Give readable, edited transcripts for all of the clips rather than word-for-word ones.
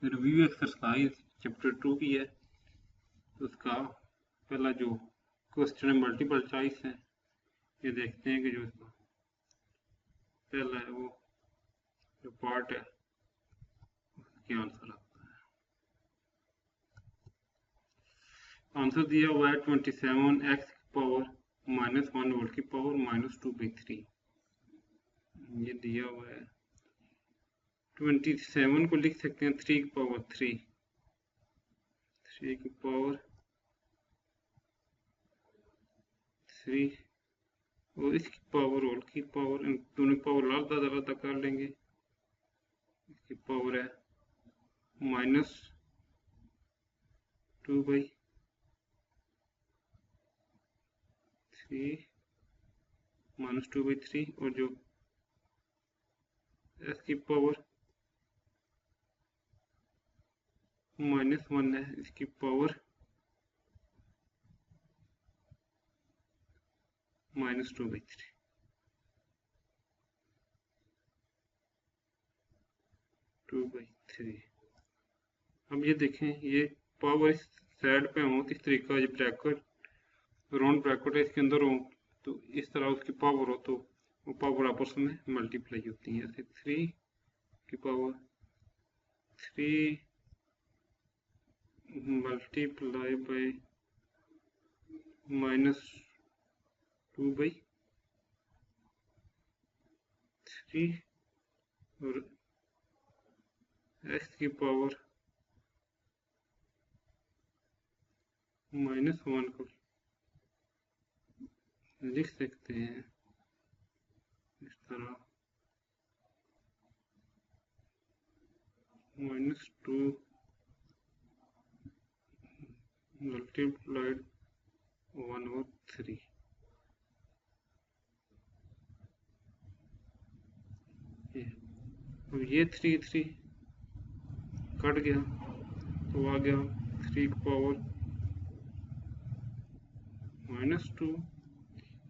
Review exercise chapter 2 की है। तो उसका पहला जो क्वेश्चन है मल्टीपल चॉइस है, ये देखते हैं कि जो इसका पहला है वो जो पार्ट है उसके आंसर आता है। आंसर दिया हुआ है 27x की पावर -1 होल की पावर -2/3। ये दिया हुआ है 27 को लिख सकते हैं 3 की पावर 3 की पावर 3 और इसकी पावर होल की पावर, इन दोनों पावर आधा आधा कर लेंगे। इसकी पावर है -2/3 -2/3 और जो s की पावर -1 है, इसकी पावर -2/3। अब ये देखें, ये पावर इस साइड पे हो तो इस तरीका ये ब्रैकेट राउंड ब्रैकेट है, इसके अंदर हो तो इस तरह उसकी पावर हो तो वो पावर आपस में मल्टीप्लाई होती है। ऐसे 3 की पावर 3 मल्टीप्लाई बाय -2/3 और x की पावर -1 को लिख सकते हैं इस तरह -2 मल्टीप्लाइड 1/3। अब ये 3 कट गया तो आ गया 3 की पावर -2।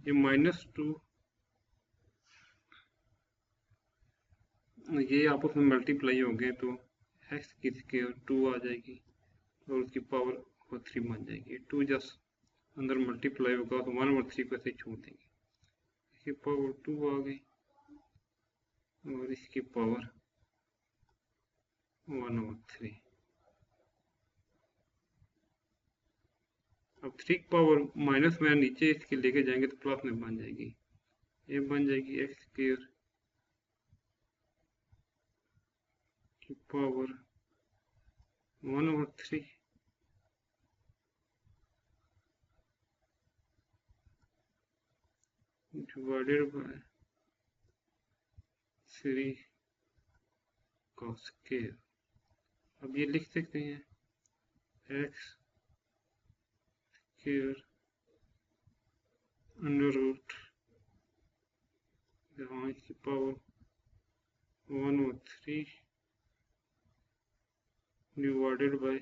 ये -2 ये आपस में मल्टीप्लाई हो गए तो x की स्क्वायर 2 आ जाएगी और उसकी पावर 3 बन जाएगी। 2 जस्ट अंदर मल्टीप्लाई होगा तो 1/3 को ऐसे छोड़ देंगे। इसकी पावर 2 आ गई और इसकी पावर 1/3। अब 3 की पावर माइनस में नीचे इसके लेके जाएंगे तो प्लस में बन जाएगी। ये बन जाएगी x स्क्वायर की पावर 1/3 डिवाइडेड बाय 3 का स्क्वायर। अब ये लिख सकते हैं x स्क्वायर अंडर रूट यहाँ इसकी power 1/3 divided by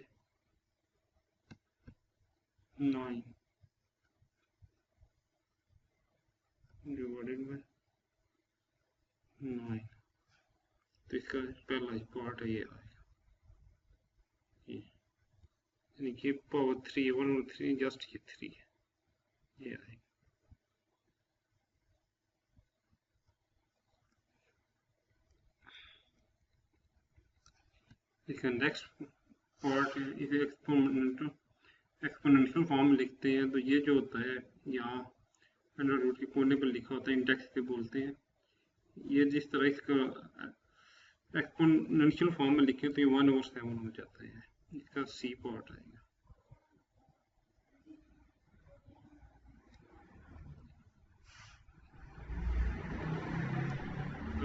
9 divided by 9। तो इसका पहला पार्ट है ये आएगा, यानी कि पावर 3 1/3 जस्ट ये 3 है, ये आएगा। इसका नेक्स्ट पार्ट है, इसे एक्सपोनेंशियल फॉर्म लिखते हैं। तो ये जो होता है यहाँ अंडर रूट के कोने पर लिखा होता है, इंडेक्स के बोलते हैं। ये जिस तरह इसका एक्सपोनेंशियल फॉर्म में लिखें तो ये 1/7 हो जाता है। इसका सी पार्ट आएगा।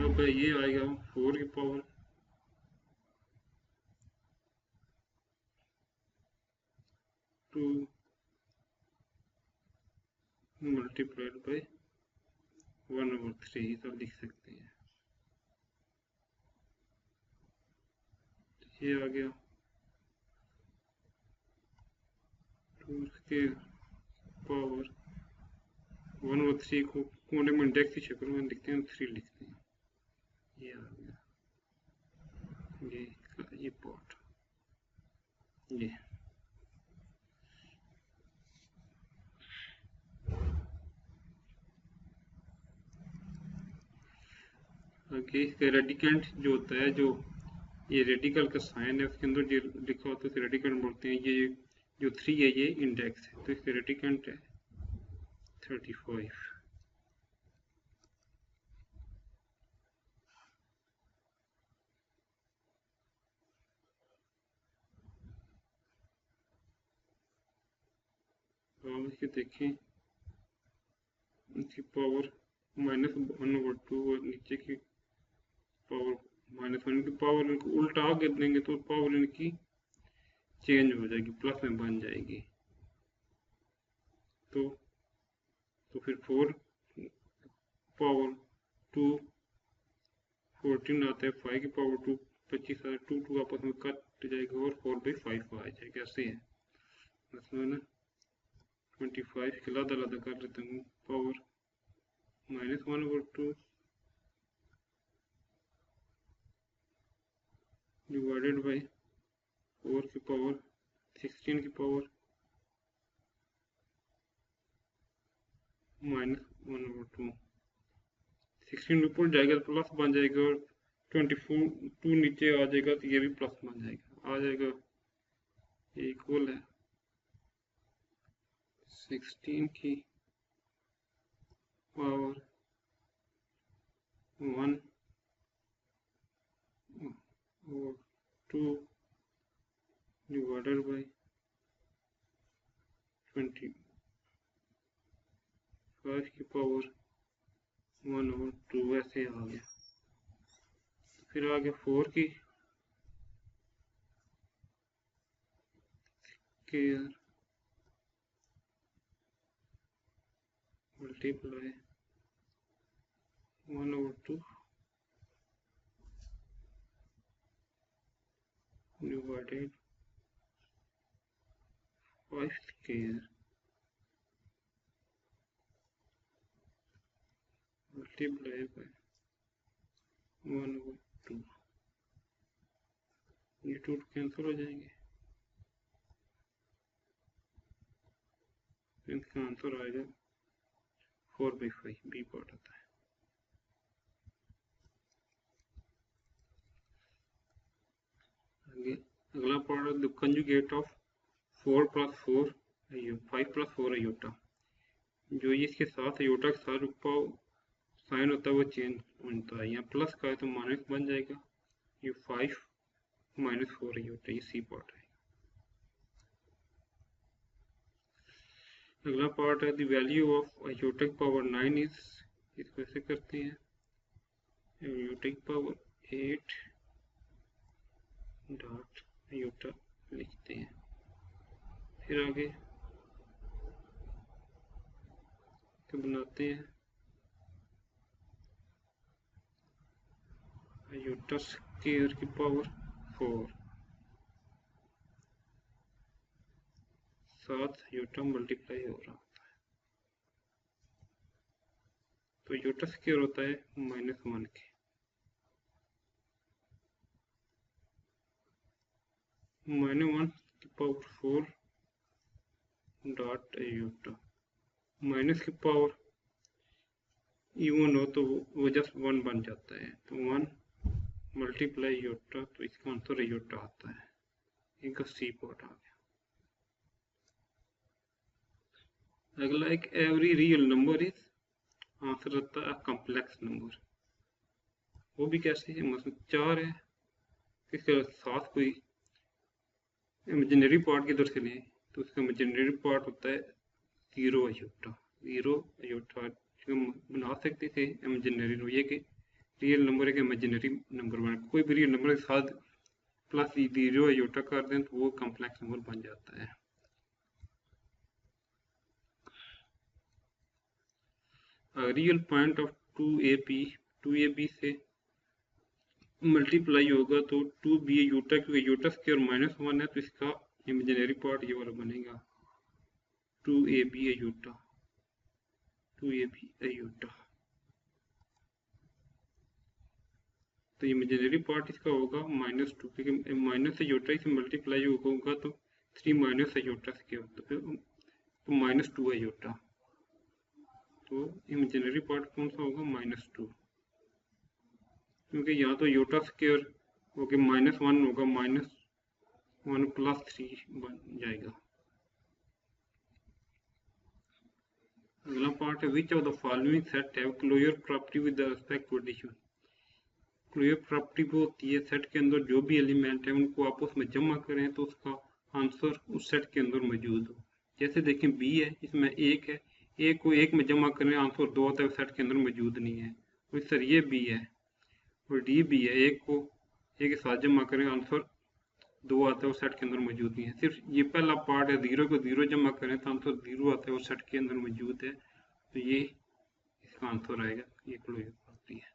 अब ये आएगा 4 की पावर 2 मल्टीप्लाइड बाय 1/3 तो लिख सकते हैं। ये आ गया 2 के पावर 1/3 को कोने में इंडेक्स की शक्ल में लिखते हैं, 3 लिखते हैं। ये आ गया ये पार्ट। ये आगे इसका रेडिकेंट जो होता है, जो ये रेडिकल का साइन है उसके अंदर जो लिखा होता है उसे रेडिकेंट बोलते हैं। ये जो 3 है ये इंडेक्स है, तो इसका रेडिकेंट है 35। आप इसके देखें, इसकी पावर -1/2 और नीचे की पावर -1 की पावर इनको उल्टा कर देंगे तो पावर इनकी चेंज हो जाएगी, प्लस में बन जाएगी। तो फिर 4 पावर 2 14 आता है, 5 की पावर 2 25 आता है, 2 आपस में कट जाएगा और 4/5 आ जाएगा। ऐसे है मतलब ना 25 के अलग अलग कर लेता हूँ। पावर -1/2 डिवाइडेड बाई 4 की पावर 16 की पावर -1/2। 16 ऊपर जाएगा तो प्लस बन जाएगा और 24 नीचे आ जाएगा तो ये भी प्लस बन जाएगा, आ जाएगा। ये इक्वल है 16 की पावर 1 और 2 डिवाइडेड बाई 25 की पावर 1 और 2 ऐसे आ गया। फिर आगे 4 की square multiply 1/2 divided 5 square multiply by 1/2। ये 2 कैंसिल हो जाएंगे, इसका आंसर आएगा 4/5, बी पार्ट आता है। आगे अगला पार्ट है द कंजुगेट ऑफ 4 + 4 5 + 4 आयोटा। जो ये इसके साथ आयोटा के साथ साइन होता है वो चेंज होता है, यहाँ प्लस का है तो माइनस बन जाएगा। ये 5 - 4 आयोटा, ये सी पार्ट है। अगला पार्ट है द वैल्यू ऑफ आयोटा की पावर 9 इज, इसको ऐसे करते हैं, आयोटा की पावर 8 डॉट आयोटा लिखते हैं। फिर आगे तो बनाते हैं आयोटा स्क्वायर की पावर 4 साथ आयोटा मल्टीप्लाई हो रहा होता है, तो आयोटा स्क्वायर होता है -1 के -1 की पावर 4 डॉट आयोटा। माइनस की पावर इवन हो तो वो जस्ट 1 बन जाता है, तो 1 मल्टीप्लाई आयोटा, तो इसका आंसर आयोटा आता है। इनका सी पार्ट आ गया। अगला एक every real number is, answer रहता है कॉम्प्लेक्स नंबर। वो भी कैसे है, मतलब 4 है, इसके साथ कोई इमेजिनरी पार्ट की तरफ से लें तो उसका इमेजिनरी पार्ट होता है 0 आयोटा। 0 आयोटा बना सकते थे इमेजिनरी रो, ये कि रियल नंबर एक इमेजिनरी नंबर बना, कोई भी रियल नंबर के साथ प्लस 0 आयोटा कर दें तो वो कॉम्प्लेक्स नंबर बन जाता है। रियल पॉइंट ऑफ 2ab से मल्टीप्लाई होगा तो 2b आयोटा, क्योंकि आयोटा स्क्वायर -1 है तो इसका इमेजिनरी पार्ट ये वाला बनेगा 2ab आयोटा, 2ab आयोटा। तो इमेजिनरी पार्ट इसका होगा -2, क्योंकि माइनस आयोटा से मल्टीप्लाई होगा तो 3 माइनस आयोटा से क्या होता है, तो -2 आयोटा। तो इमेजिनरी पार्ट कौन सा होगा, -2, क्योंकि यहाँ तो आयोटा स्क्वायर ओके -1 होगा, -1 + 3 बन जाएगा। अगला पार्ट है which of the following set have closure property with respect to addition. Closure property वो होती है सेट के अंदर जो भी एलिमेंट है उनको आपस में जमा करें तो उसका आंसर उस सेट के अंदर मौजूद हो। जैसे देखें बी है, इसमें 1 है, 1 को 1 में जमा करें आंसर 2 आता है, सेट के अंदर मौजूद नहीं है। और सर ये बी है और डी भी है, 1 को 1 के साथ जमा करें आंसर 2 आता है, और सेट के अंदर मौजूद नहीं है। सिर्फ ये पहला पार्ट है, 0 को 0 जमा करें तो आंसर 0 आता है और सेट के अंदर मौजूद है, तो ये इसका आंसर आएगा, ये क्लोजर प्रॉपर्टी है।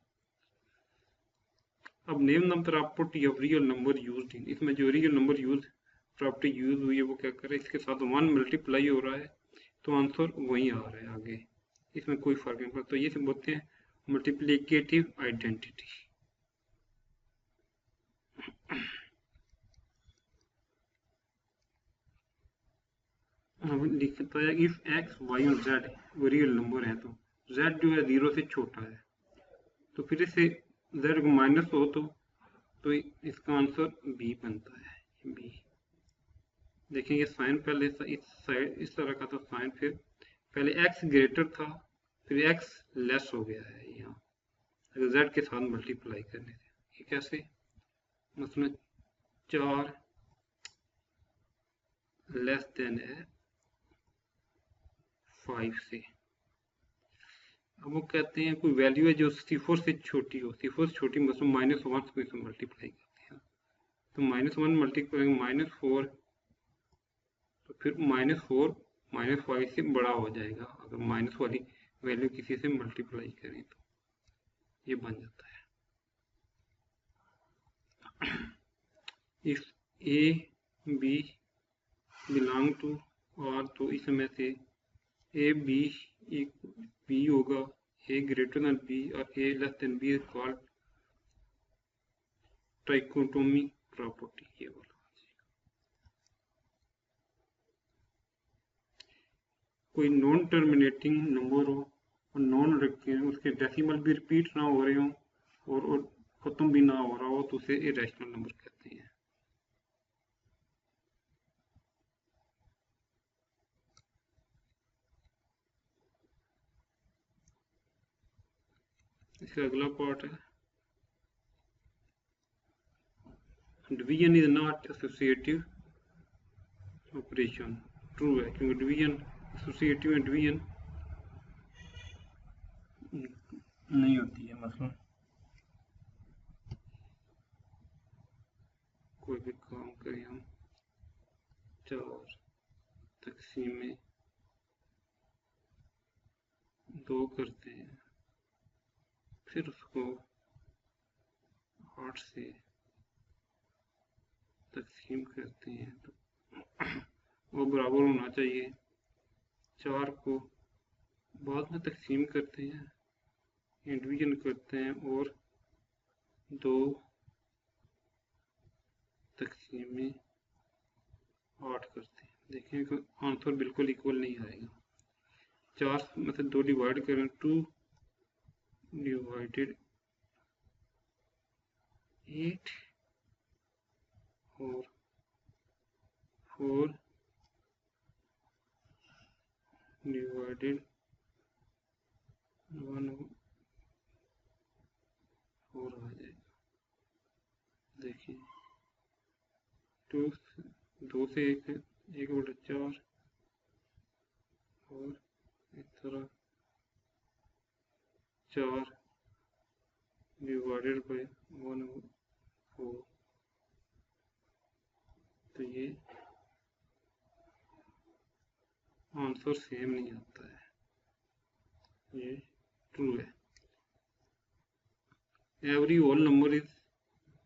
अब name the property of real number used in, इसमें जो real number use property use हुई है वो क्या कर रहा है, इसके साथ 1 मल्टीप्लाई हो रहा है तो आंसर वही आ रहा है आगे, इसमें कोई फर्क नहीं पड़ता। तो ये सब बोलते हैं मल्टीप्लिकेटिव आइडेंटिटी। लिखता है इफ x y और z वो रियल नंबर है तो z जो है 0 से छोटा है, तो फिर इसे z को माइनस हो तो इसका आंसर b बनता है, b। देखें ये साइन पहले इस साइड इस तरह का था साइन, फिर पहले x ग्रेटर था फिर x लेस हो गया है यहाँ अगर z के साथ मल्टीप्लाई करने से। ये कैसे, मतलब 4 लेस देन है 5 से। अब वो कहते हैं कोई वैल्यू है जो 0 से छोटी हो, 0 से छोटी मतलब -1 को इसमें मल्टीप्लाई करते हैं, तो -1 मल्टीप्लाई -4, तो फिर -4 -5 से बड़ा हो जाएगा अगर माइनस वाली वैल्यू किसी से मल्टीप्लाई करें तो ये बन जाता है। If A B belong to R, तो इसमें से ए बी होगा, ए ग्रेटर देन बी और a less than b is called trichotomy property. ये वाला कोई नॉन टर्मिनेटिंग नंबर हो और नॉन रखे उसके डेसिमल भी रिपीट ना हो रहे हो और खत्म भी ना हो रहा हो तो उसे इरेशनल नंबर कहते हैं। इसका अगला पार्ट है division is not associative operation. True है क्योंकि डिवीजन एसोसिएटिव एंड डिवीजन नहीं होती है। मतलब कोई भी काम करें हम 4 तकसीम में 2 करते हैं फिर उसको 8 से तकसीम करते हैं तो वो बराबर होना चाहिए। 4 को बाद में तकसीम करते हैं, डिवीजन करते हैं और 2 तकसीम में 8 करते हैं। देखें कि आंसर बिल्कुल इक्वल नहीं आएगा। 4 में से 2 डिवाइड करें, 2 डिवाइडेड 8 और 4 डिवाइडेड 1 4 आ जाएगा। देखिए 2 से 1/4 और इस तरह 4 डिवाइडेड बाई 1/4, तो ये आंसर सेम नहीं आता है, ये ट्रू है। Every whole number is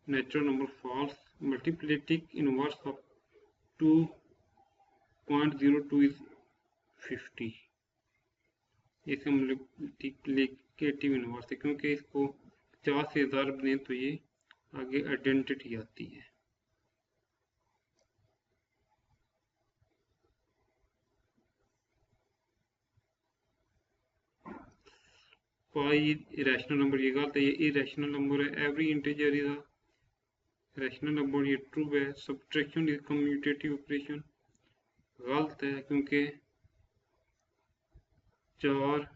natural number false, multiplicative inverse of 2.02 is 50। इसका मल्टीप्लिकेटिव इनवर्स है क्योंकि इसको 50 से 1000 बने तो ये आगे आइडेंटिटी आती है। पाई इरेशनल नंबर, ये गलत है, ये इरेशनल नंबर है। Every integer is a rational number, ये ट्रू है। सब्ट्रैक्शन इज कम्यूटेटिव ऑपरेशन, गलत है क्योंकि 4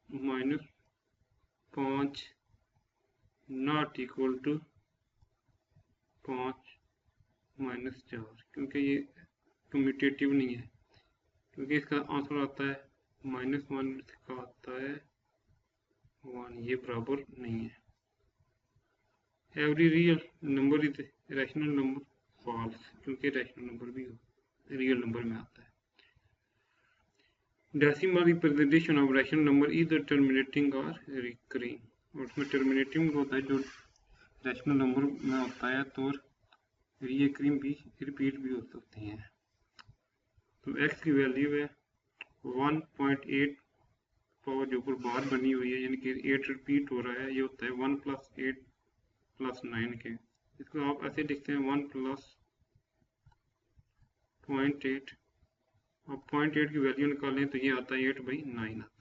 minus 5 not equal to 5 minus 4, क्योंकि ये कम्यूटेटिव नहीं है, क्योंकि इसका आंसर आता है -1, इसका आता है 1, ये बराबर नहीं है। Every real number is rational number, false, क्योंकि रैशनल नंबर भी रियल नंबर में आता है। Decimal representation of rational number is terminating और रिकरिंग, और उसमें टर्मिनेटिंग होता है जो रैशनल नंबर में होता है, तो रिकरिंग भी, रिपीट भी हो सकती हैं। तो x की वैल्यू है 1.8 पावर जो ऊपर बार बनी हुई है, यानी कि 8 रिपीट हो रहा है, ये होता है 1 + 8 + 9 के। इसको आप ऐसे लिखते हैं 1 + 0.8, अब 0.8 की वैल्यू निकालें तो ये आता है 8/9 आता है।